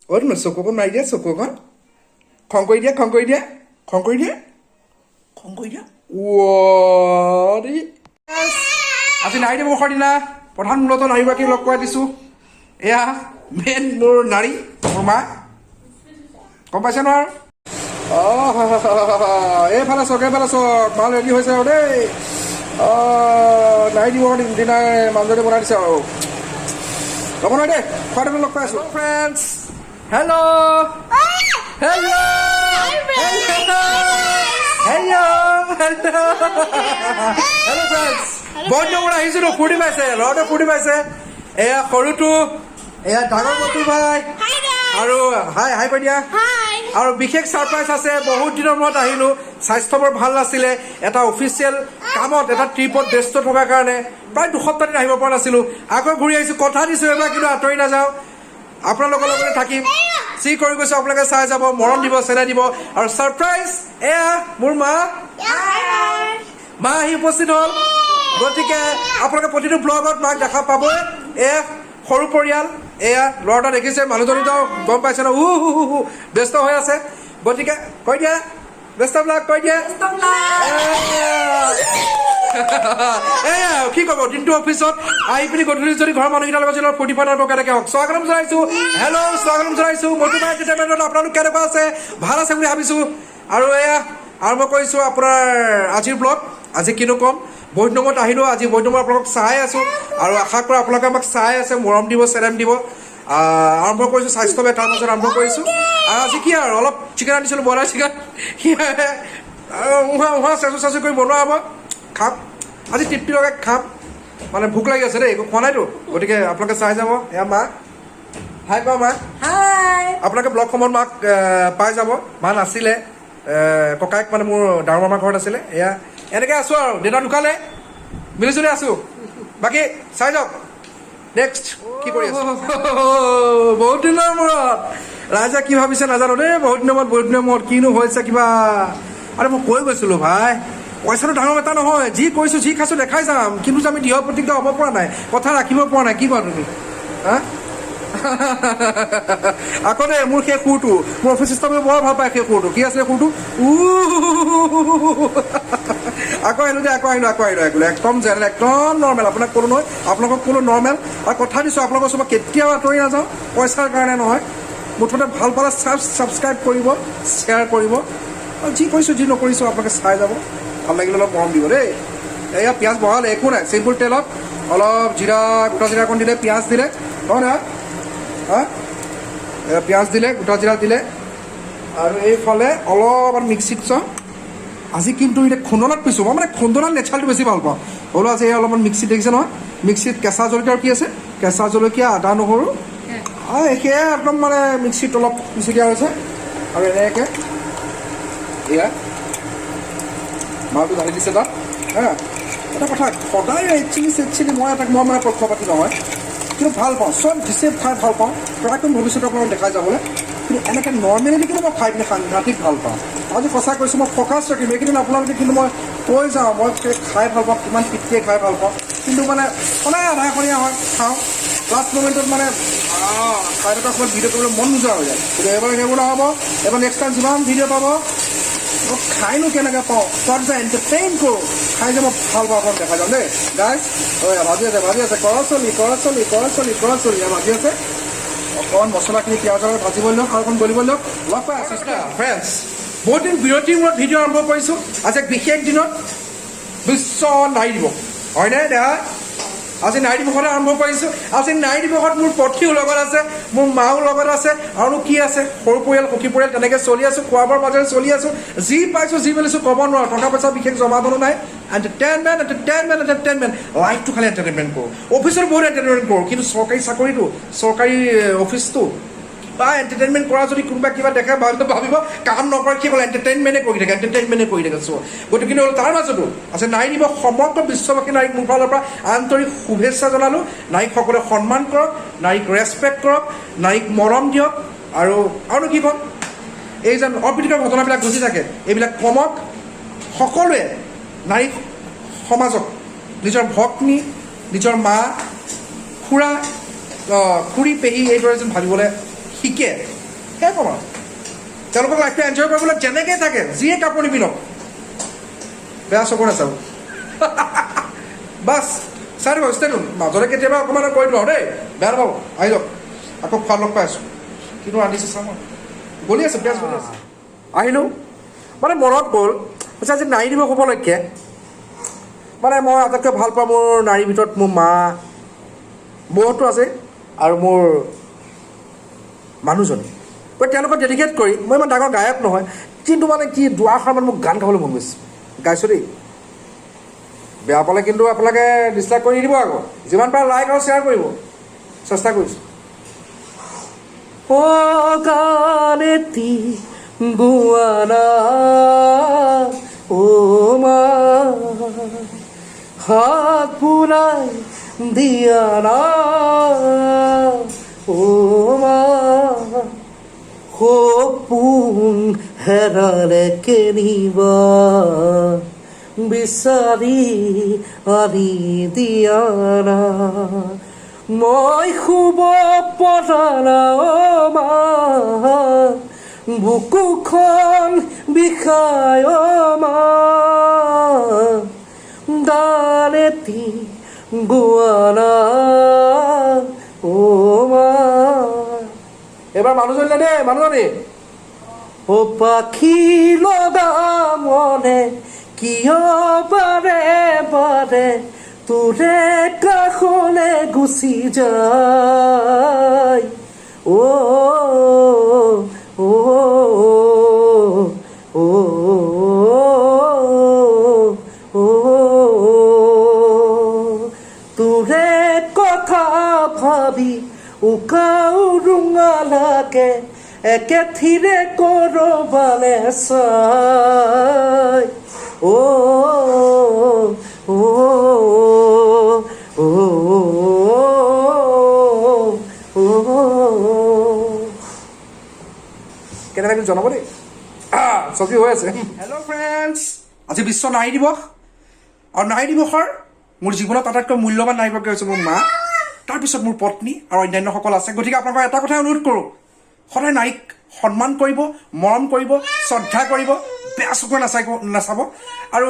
অ' তুমি চকুকণ মাৰি দিয়া চকুকণ খং কৰি দিয়া খং কৰি দিয়া খং কৰি দিয়া খং কৰি দিয়া আজি নাৰী দিৱসৰ দিনা প্ৰধান মূলতঃ নাৰীগৰাকীক লগ কৰাই দিছোঁ এয়া মেইন মোৰ নাৰী মোৰ মা গম পাইছে নহয় অঁ এইফালে চাওক মাল ৰেডি হৈছে আৰু দেই নাৰী দিৱসৰ দিনাই মানুহজনী বনাই দিছে আৰু ল'ব নহয় দেই খোৱাটো লগ পাই আছোঁ friends hello' hello' hello' friends বহুত দিনৰ পৰা আহিছোঁ ফূৰ্তি পাইছে ল'ৰাটোৱে ফূৰ্তি পাইছে এয়া সৰুটো এয়া ডাঙৰ মটো ভাই আৰু হাই কৈ দিয়া আৰু বিশেষ ছাৰপ্ৰাইজ আছে বহুত দিনৰ মূৰত আহিলোঁ স্বাস্থ্য বৰ ভাল নাছিলে এটা অফিচিয়েল কামত এটা ট্ৰিপত ব্যস্ত থকাৰ কাৰণে প্ৰায় দুসপ্তাহ দিন আহিব পৰা নাছিলোঁ আকৌ ঘূৰি আহিছোঁ কথা দিছোঁ এবাৰ কিন্তু আঁতৰি নাযাওঁ আপোনালোকৰ লগতে থাকিম যি কৰি গৈছোঁ আপোনালোকে চাই যাব মৰম দিব চেনেহ দিব আৰু ছাৰপ্ৰাইজ এয়া মোৰ মা আহি উপস্থিত হ'ল গতিকে আপোনালোকে প্ৰতিটো ব্লগত মাক দেখা পাবই এয়া সৰু পৰিয়াল এয়া ল'ৰাটা দেখিছে মানুহজনীতো গম পাইছে ন ব্যস্ত হৈ আছে গতিকে কৈ দিয়া ব্যস্তবিলাক কৈ দিয়া এয়া কি ক'ব দিনটো অফিচত আহি পিনি গধূলি যদি ঘৰৰ মানুহকেইটাৰ লগত যদি ফূৰ্তি ফাৰ্তা কেনেকৈ হওক স্বাগতম জনাইছোঁ হেল্ল' স্বাগতম জনাইছোঁ মধুমা এণ্টাৰটেইনমেণ্টত আপোনালোক কেনেকুৱা আছে ভাল আছে বুলি ভাবিছোঁ আৰু এয়া আৰম্ভ কৰিছোঁ আপোনাৰ আজিৰ ব্লগ আজি কিনো ক'ম বহুত দিনত আহিলোঁ আজি বহুত দিনত আপোনালোকক চাই আছোঁ আৰু আশা কৰোঁ আপোনালোকে আমাক চাই আছে মৰম দিব চেনেহ দিব আৰম্ভ কৰিছোঁ স্বাস্থ্য বেয়া তাৰ মাজত আৰম্ভ কৰিছোঁ আজি কি আৰু অলপ চিকেন আনিছিলোঁ বইলাৰ চিকেন চেঁচু কৰি বনোৱা হ'ব খাম আজি তৃপ্তি লগাই খাম মানে ভোক লাগি আছে দেই একো খোৱা নাইতো গতিকে আপোনালোকে চাই যাব এয়া মা হাই কোৱা মা আপোনালোকে ব্লগ সময়ত মাক পাই যাব মা নাছিলে ককায়েক মানে মোৰ ডাঙৰ মামাৰ ঘৰত আছিলে এয়া এনেকৈ আছোঁ আৰু দেউতা ঢুকালে মিলিজুলি আছোঁ বাকী চাই যাওক নেক্সট কি কৰি আছোঁ বহুত দিনৰ মূৰত ৰাইজে কি ভাবিছে নাজানো দেই বহুত দিনৰ মূৰত কিনো হৈছে কিবা আৰে মই কৈ গৈছিলোঁ ভাই পইচাটো ডাঙৰ এটা নহয় যি কৈছোঁ যি খাইছোঁ দেখাই যাম কিন্তু যে আমি দৃঢ় প্ৰতিজ্ঞা হ'ব পৰা নাই কথা ৰাখিব পৰা নাই কি কোৱা তুমি হা আকৌ দেই মোৰ সেই সুৰটো মোৰ অফিচ ষ্টাফে বৰ ভাল পায় সেই সুৰটো কি আছিলে সুৰটো আকৌ আহিলোঁ একদম জেনেৰেল একদম নৰ্মেল আপোনাক ক'লো নহয় আপোনালোকক ক'লো নৰ্মেল আৰু কথা দিছোঁ আপোনালোকৰ ওচৰত কেতিয়াও আঁতৰি নাযাওঁ পইচাৰ কাৰণে নহয় মুঠতে ভাল পালে ছাবস্ক্ৰাইব কৰিব শ্বেয়াৰ কৰিব আৰু যি কৈছোঁ যি নকৰিছোঁ আপোনালোকে চাই যাব ভাল লাগিলে অলপ মৰম দিব দেই এয়া পিঁয়াজ বহালে একো নাই চিম্পুল তেলত অলপ গোটা জিৰা অকণ দিলে পিঁয়াজ দিলে নহয় না পিঁয়াজ দিলে গোটা জিৰা দিলে আৰু এইফালে অলপমান মিক্সিত চাওঁ আজি কিন্তু এতিয়া খুন্দনাত পিছোঁ মই মানে খুন্দনাত নেচাৰটো বেছি ভাল পাওঁ হ'লেও আজি এই অলপমান মিক্সিত দেখিছে নহয় মিক্সিত কেঁচা জলকীয়া আৰু কি আছে কেঁচা জলকীয়া আদা নহৰু সেয়া একদম মানে মিক্সিত অলপ পিচি দিয়া হৈছে আৰু এনেকৈ এয়া মালটো ঢালি দিছে তাত এটা কথা সদায় ৰেড চিলি মই মানে পক্ষপাতি নহয় কিন্তু ভাল পাওঁ চব ডিচে খাই ভাল পাওঁ প্ৰায়কণ ভৱিষ্যতৰ অকণমান দেখাই যাবলৈ কিন্তু এনেকৈ নৰ্মেলি কিন্তু মই খাই পিনে সাংঘাতিক ভাল পাওঁ আজি সঁচা কৈছোঁ মই ফ'কাছ ৰাখিম এইকেইদিন আপোনালোকে কিন্তু মই কৈ যাওঁ মই খাই ভাল পাওঁ কিমান তৃপ্তিয়ে খাই ভাল পাওঁ কিন্তু মানে সদায় আধাখনীয়া হয় খাওঁ লাষ্ট মমেণ্টত মানে খাই থকা সময়ত ভিডিঅ' কৰিবলৈ মন নোযোৱা হৈ যায় কিন্তু এবাৰ সেইবোৰ নহ'ব এবাৰ নেক্সট টাইম যিমান ভিডিঅ' পাব মই খাইনো কেনেকৈ পাওঁ তাত যে এণ্টাৰটেইন কৰোঁ খাই যে মই ভাল পাওঁ অকণ দেখা যাওঁ দেই গাইজ ভাজি আছে কৰা চলি ভাজি আছে অকণ মছলাখিনি পিঁয়াজৰ ভাজিব লওক আৰু অকণ গলিব লওক লগ পাই আছোঁ ফ্ৰেণ্ডছ বহুত দিন বিৰতিৰ মূৰত ভিডিঅ' আৰম্ভ কৰিছোঁ আজি এক বিশেষ দিনত বিশ্ব নাৰী দিৱস হয়নে দেহা আজি নাৰী দিৱসতে আৰম্ভ কৰিছোঁ আজি নাৰী দিৱসত মোৰ পত্নীও লগত আছে মোৰ মাও লগত আছে আৰু কি আছে সৰু পৰিয়াল সুখী পৰিয়াল তেনেকৈ চলি আছোঁ খোৱা বোৱাৰ মাজেৰে চলি আছোঁ যি পাইছোঁ যি মেলিছোঁ ক'ব নোৱাৰোঁ টকা পইচা বিশেষ জমা ধনো নাই এণ্টাৰটেইনমেণ্ট লাইফটো খালি এণ্টাৰটেইনমেণ্ট কৰোঁ অফিচত বহুত এণ্টাৰটেইনমেণ্ট কৰোঁ কিন্তু চৰকাৰী চাকৰিটো চৰকাৰী অফিচটো বা এণ্টাৰটেইনমেণ্ট কৰা যদি কোনোবা কিবা দেখা ভাবিব কাম নকৰে কেৱল এণ্টাৰটেইনমেণ্টে কৰি থাকে চ' গতিকে কিন্তু তাৰ মাজতো আছে নাৰী দিৱস সমগ্ৰ বিশ্ববাসী নাৰীক মোৰ ফালৰ পৰা আন্তৰিক শুভেচ্ছা জনালোঁ নাৰীকসকলে সন্মান কৰক নাৰীক ৰেচপেক্ট কৰক নাৰীক মৰম দিয়ক আৰু কি ক'ম এই যে অপ্ৰীতিকৰ ঘটনাবিলাক ঘটি থাকে এইবিলাক কমক সকলোৱে নাৰী সমাজক নিজৰ ভগ্নী নিজৰ মা খুৰা খুৰী পেহী এইদৰে যেন ভাবিবলৈ শিকে সেয়া ক'ম আৰু তেওঁলোকৰ লাইফটো এনজয় কৰিবলৈ যেনেকৈ থাকে যিয়ে কাপোৰ নিপিন্ধক বেয়া চকুৰ নাচাব বাছ চাই দিব ষ্টেটো মাজতে কেতিয়াবা অকণমান কৈ দিওঁ আৰু দেই বেয়া নাপাব আহি যাওক আকৌ খোৱা লগ পাই আছোঁ কিন্তু আনিছে চাওঁ মই গলি আছে পিঁয়াজ গলি আছে আহিলোঁ মানে মনত গ'ল কৈছে আজি নাৰী দিৱস উপলক্ষে মানে মই আটাইতকৈ ভাল পাওঁ মোৰ নাৰীৰ ভিতৰত মোৰ মা বৌহঁতো আছে আৰু মোৰ মানুহজনী গতিকে তেওঁলোকক ডেডিকেট কৰি মই ইমান ডাঙৰ গায়ক নহয় কিন্তু মানে কি দুআষাৰমান মোক গান গাবলৈ মন গৈছে গাইছোঁ দেই বেয়া পালে কিন্তু আপোনালোকে ডিছলাইক কৰি দিব আকৌ যিমান পাৰে লাইক আৰু শ্বেয়াৰ কৰিব চেষ্টা কৰিছোঁ অ' গান এটি গোৱানা অ' মা হাত বুলাই দিয়া না অ' মা সপোন হেৰালে কেনিবা বিচাৰি আনি দিয়া না মই শুব পৰা না অ' মা বুকুখন বিষাই অ' মা গান এটি গোৱানা অ' মা এবাৰ মানুহজনী দেই মানুহজনী ও পাখি লগা মনে কিয় বাৰে বাৰে তোৰে কাষলে গুচি যায় অ' অ' তোৰে কথা ভাবি উকাও ৰুঙালাকে একে থিৰে কৰবালে চাই কেনেকৈ কিন্তু জনাব দেই চকী হৈ আছে হেল্ল' ফ্ৰেণ্ডছ আজি বিশ্ব নাৰী দিৱস আৰু নাৰী দিৱসৰ মোৰ জীৱনত আটাইতকৈ মূল্যৱান নাৰীগৰাকী হৈছে মোৰ মা তাৰপিছত মোৰ পত্নী আৰু অন্যান্যসকল আছে গতিকে আপোনালোকক এটা কথাই অনুৰোধ কৰোঁ সদায় নাৰীক সন্মান কৰিব মৰম কৰিব শ্ৰদ্ধা কৰিব বেয়া চকুৰে নাচাব আৰু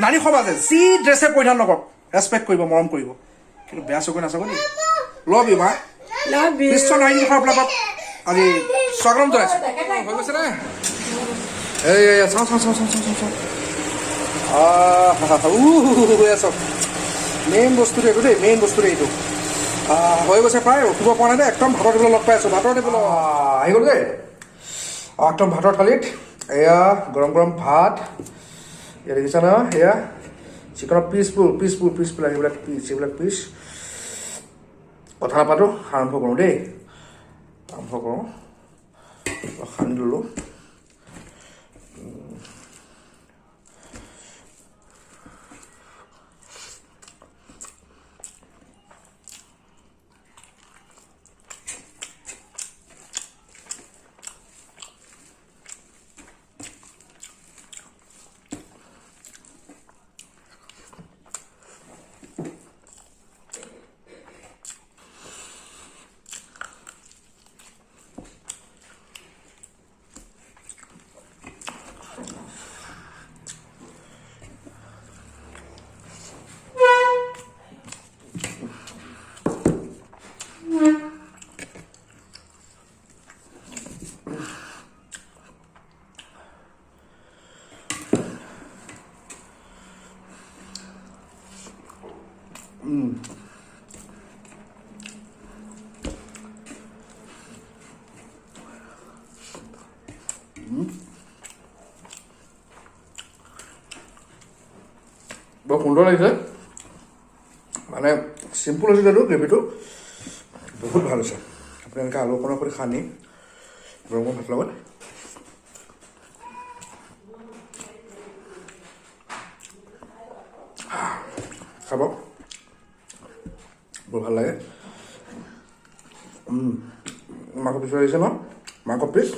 নাৰী সমাজে যি ড্ৰেছে পৰিধান নকৰক ৰেচপেক্ট কৰিব মৰম কৰিব কিন্তু বেয়া চকুৰে নাচাব দেই লভ ইউ মা বিশ্ব নাৰী দিৱসৰ আপোনালোকক আজি স্বাগতম জনাইছোঁ হৈ গৈছে নে এই চাওঁ চাওক মেইন বস্তুটো এইটো দেই মেইন বস্তুটো এইটো হৈ গৈছে প্ৰায় উঠিব পৰা নাই দেই একদম ভাতৰ টেবুলত লগ পাই আছোঁ ভাতৰ টেবুলত আহি গ'ল দেই একদম ভাতৰ থালিত এয়া গৰম গৰম ভাত এয়া দেখিছা ন এয়া চিকেনৰ পিচফুল এইবিলাক পিচ কথা নাপাতো আৰম্ভ কৰোঁ দেই সানি ল'লোঁ বৰ সুন্দৰ লাগিছে মানে চিম্পুল হৈছে যদিও গ্ৰেভিটো বহুত ভাল হৈছে আপুনি এনেকৈ আলু অকণৰ কৰি সানি গৰম গৰম ভাতৰ লগত খাব বৰ ভাল লাগে মাংস পিছ আহিছে ন মাংস পিচ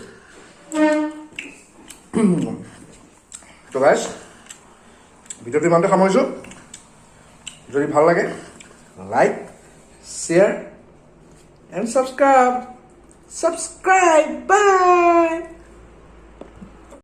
তো গাইজ ভিডিঅ'টো ইমানতে সামৰিছোঁ যদি ভাল লাগে like share and subscribe subscribe